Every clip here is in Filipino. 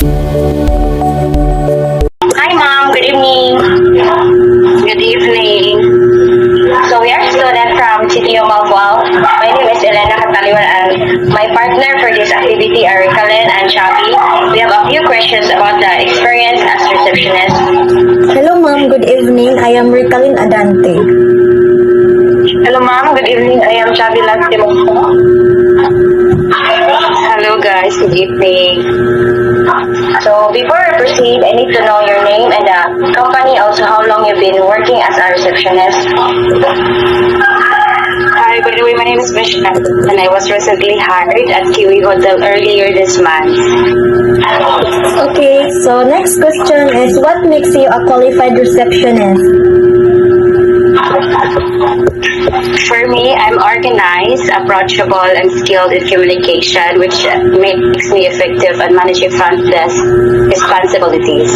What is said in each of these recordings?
Hi, Mom. Good evening. Good evening. So we are students from CTO Malwal. My name is Elena Cataliwan and my partner for this activity are Kalen and Chabi. We have a few questions about the experience as receptionist. Hello ma'am, good evening. I am Ricalin Adante. Hello, Mom. Good evening. I am Chabi Lantimo. Hello, guys. Good evening. So before I proceed, I need to know your name and the company, also how long you've been working as a receptionist. Hi, by the way, my name is Mishka and I was recently hired at Kiwi Hotel earlier this month. Okay, so next question is what makes you a qualified receptionist? For me, I'm organized, approachable, and skilled in communication, which makes me effective at managing front desk responsibilities.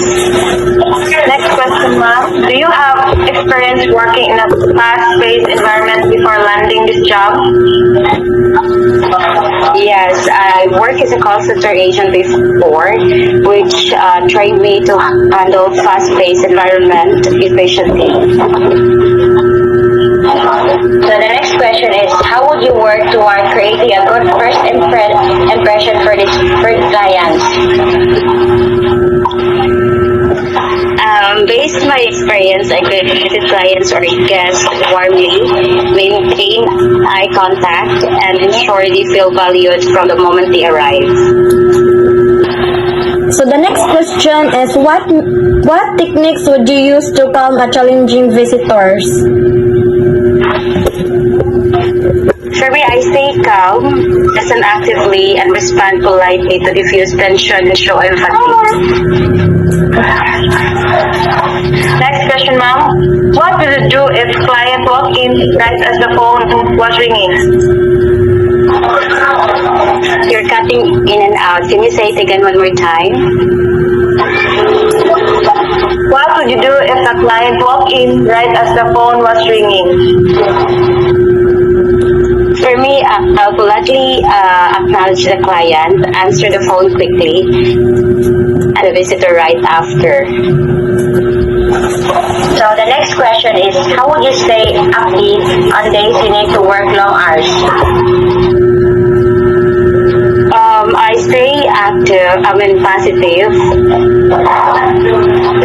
Next question, ma'am. Do you have experience working in a fast-paced environment before landing this job? Yes, I worked as a call center agent before, which trained me to handle fast-paced environment efficiently. So the next question is, how would you work toward creating a good first impression for this first clients? Based on my experience, I could visit clients or guests warmly, maintain eye contact, and ensure they feel valued from the moment they arrive. So the next question is what techniques would you use to calm a challenging visitors? For me, I stay calm, listen actively, and respond politely to diffuse tension and show empathy. Next question, ma'am. What will you do if client walk in right as the phone was ringing? You're cutting in and out. Can you say it again one more time? What would you do if a client walk in right as the phone was ringing? For me, I'll politely acknowledge the client, answer the phone quickly, and the visitor right after. So the next question is, how would you stay upbeat on days you need to work long hours? I stay active, positive,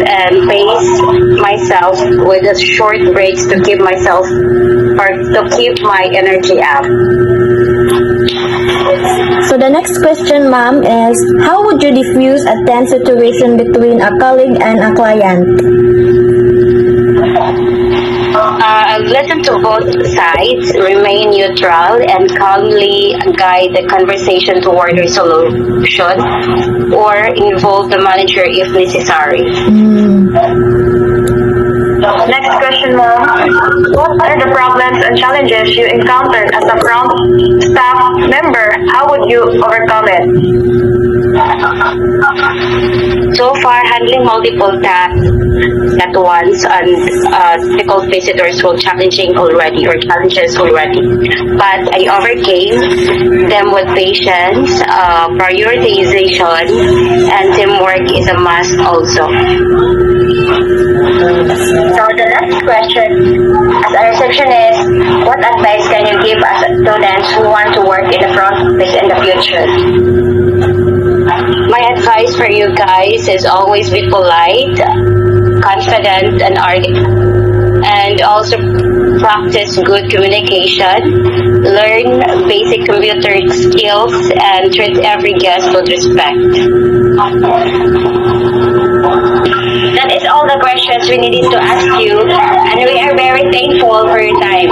and pace myself with a short breaks to keep myself or to keep my energy up. So the next question, ma'am, is how would you diffuse a tense situation between a colleague and a client? Listen to both sides, remain neutral, and calmly guide the conversation toward resolution or involve the manager if necessary. Next question, ma'am. What are the problems and challenges you encountered as a front staff member? How would you overcome it? So far, handling multiple tasks at once and difficult visitors were challenging already or challenges already. But I overcame them with patience, prioritization, and teamwork is a must also. So the next question, as a receptionist, what advice can you give as students who want to work in the front office in the future? My advice for you guys is always be polite, confident, and also practice good communication, learn basic computer skills, and treat every guest with respect. That is all the questions we needed to ask you, and we are very thankful for your time.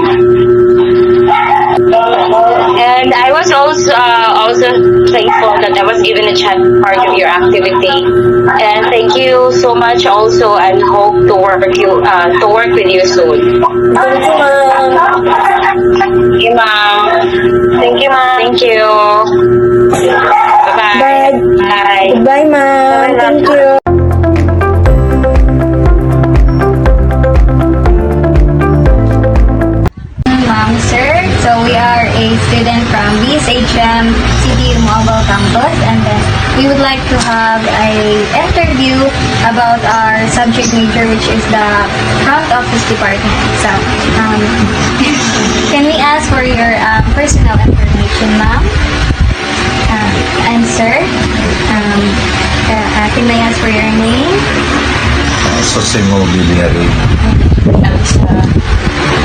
And I was also thankful that I was given a chance to be part of your activity. And thank you so much also, and hope to work with you soon. Thank you, ma'am. Thank you, ma'am. Thank you, ma'am. Thank you. Bye-bye. Bye. Bye. Goodbye, ma'am. Bye, Thank you. Ma'am, sir. So we are a student from BSHM City Mobile Campus, and then we would like to have a interview about our subject major, which is the front office department. So, can we ask for your personal information, ma'am? And sir, can I ask for your name? Sosimo Biliari.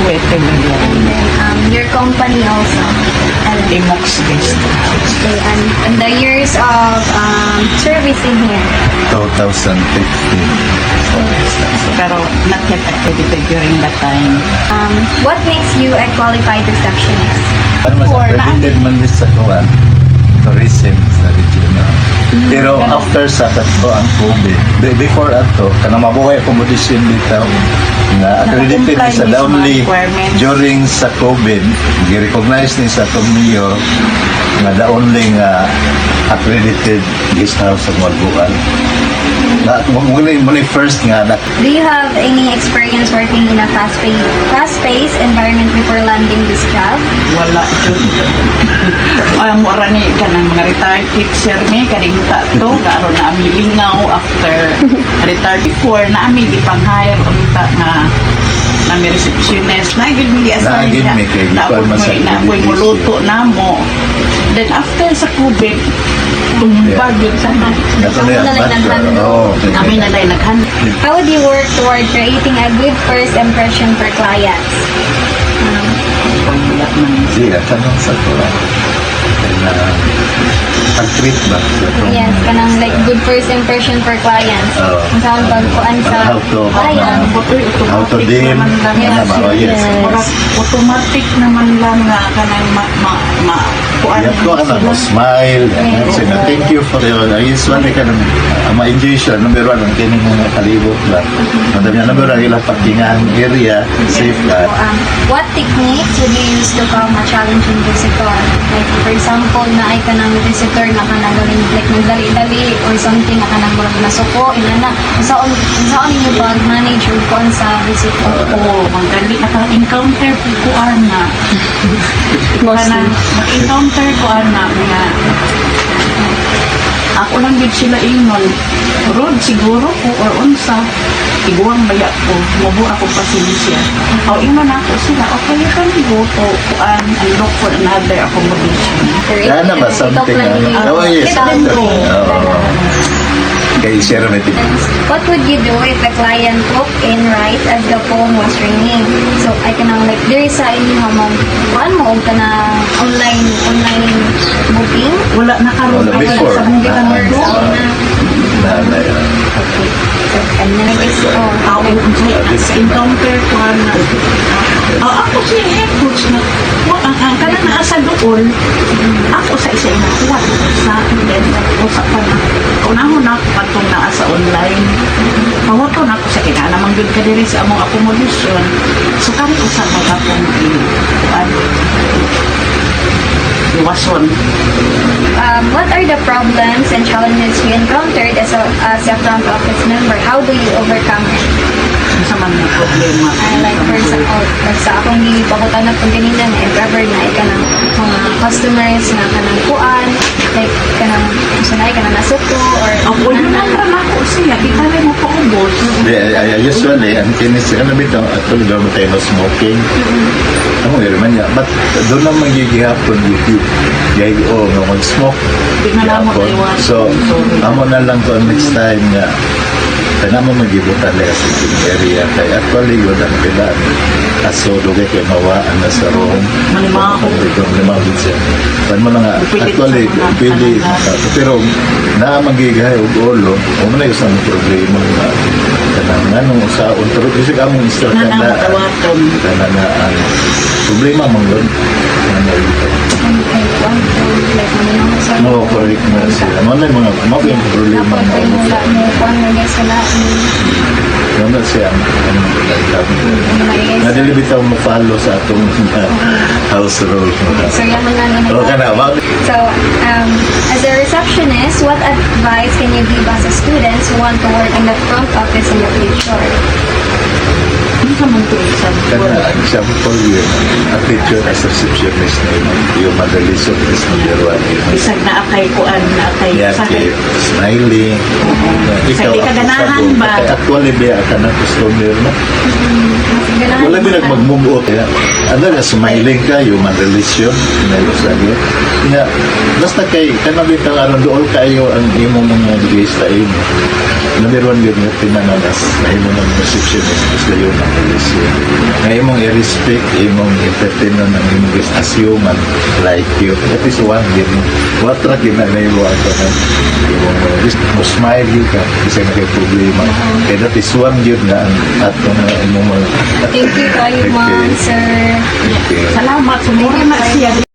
Puwete mo yan. And then your company also. Emox Best. Okay, and the years of service in here. 2015. Pero not yet accredited during that time. What makes you a qualified receptionist? Ano mas For accredited man din sa kuwan? Tourism sa regional. Pero after sa kato ang COVID, before ato, kanang mabuhay accommodation dito, na accredited Naka-comply ni sa with only mga requirements. during sa COVID, gi-recognize ni sa itong mayor na the only nga accredited guest house sa Malbuan. Na muna first nga na Do you have any experience working in a fast-paced environment before landing this job? Wala dyan. Ang mura ni ka ng mga retired teacher ni, kalimta to, karo na ami lingaw after retired before, na ami di pang-hire unta na may receptionist, na gid mi assign Naagid mi kay Tapos Gipal may Masay ako'y Delivery. muluto na mo. Then after sa COVID, tumbag yun sana. Ito na yan, Nalang bachelor. naghandle. Oo, okay. Kami na dahil naghandle. How would you work toward creating a good first impression for clients? Wala man. Siya, tanong sa kuwan. Pag-treat ba? Sa itong- Yes, kanang like good first impression for clients. Oo. Kung saan pagkuan sa How to- client. How to deal. Yes, Ano ba? Yes. yes. Automatic naman lang nga kanang kuan. Yan ko ano mo, smile. Sige, thank you for your, usually ka nang ma-enjoy siya. Number one, ang kining mga kalibot ba. Madami na number one, ilang parkingan area, safe ka. What techniques would you use to calm a challenging visitor? Like, for example, na ay kanang visitor na kanang like nagdali-dali or something na kanang murag nasuko, inana. Saan niyo pag-manage or kuan sa visitor? Oo, magdali naka-encounter ko ana. Kana ma-encounter ko ana nga ako lang gid sila ingon. Road siguro ko or unsa. Iguang baya ko, mubo ako pasensya. O ingon ako sila, okay ka ni go to kuan and look for another accommodation. Yan na ba, something, oh yes. Kita Oo. Oo. Kay share may tip. What would you do if the client walked in right as the phone was ringing? So, I can like, there is sa inyo hamon, kuan mo, ka na online booking? Wala na karon Wala before. sa mga Or sa una? Na yan. Okay. So, and then I guess, Ako, sa encounter ko na ako siya head coach na ang kana na sa doon ako sa isa inakuha sa akin din usap pa na unahon ako patong na sa online pawato na ako sa ina namang good ka diri sa among accommodation so kami usap mo akong iwason. what are the problems and challenges you encountered as a front office member? How do you overcome it? Sa man na problema. Like for example, like sa akong gipabutan na pag ganina na if ever na kanang mga customers na kanang kuan, like kanang sanay kanang nasuko or Ako yun lang ako siya kita rin mo paubos. Usually, ang kinis, ano bitaw, actually gawin tayo no smoking. Ako meron man niya. But doon lang magigihapon YouTube. Gaya, nga mag-smoke. Di na lang mo Gihapon. iwan. So, amo na lang ko next time nga. Kaya mo magibutan na sa area. Kaya actually, yun ang pilan. Aso, dugay kayo mawaan na sa room. Malimaho. Malimaho siya. Pan mo na nga, actually, pili. Pero, na magigahay og ulo, o mo na yung isang problema nga. Kanang nga nung usaon. Pero kasi among instruction Nanang na, matawaton. kanang nga, ang problema mong yun. like mga sa No, correct na sila. Ano na yung mga yung problema Dapat mo. ay mula mo kuan mo guys sila Ano na siya, nadili bitaw mo follow sa atong house rule. so yaman na O ka na, ba? So, as a receptionist, what advice can you give us as students who want to work in the front office in the future? sa mga example. Kana example yun, attitude as receptionist na yun, yung madalisod is number one yun. Isag na akay kuan na akay Yan, sakit. smiling. Sa di kaganahan ba? Actually, biya ka na customer na. Ganahan Wala ba? bin nagmumuot. Ano nga, smiling ka, human relation. Sabi ko. Nga, basta kay, kanabi kang aron doon kayo ang imo mga lista imo. Number one yun, yung pinananas na imo ng receptionist is the human relation. Nga imong i-respect, imong entertainment ng imong guest as human, like you. That is one yun. What track yun na imo ato na imong mo smile yun ka, kasi na kayo problema. Kaya that is one yun nga ang ato na imong mga Thank you kayo, ma'am, sir. Okay. Salamat. Sumura na siya.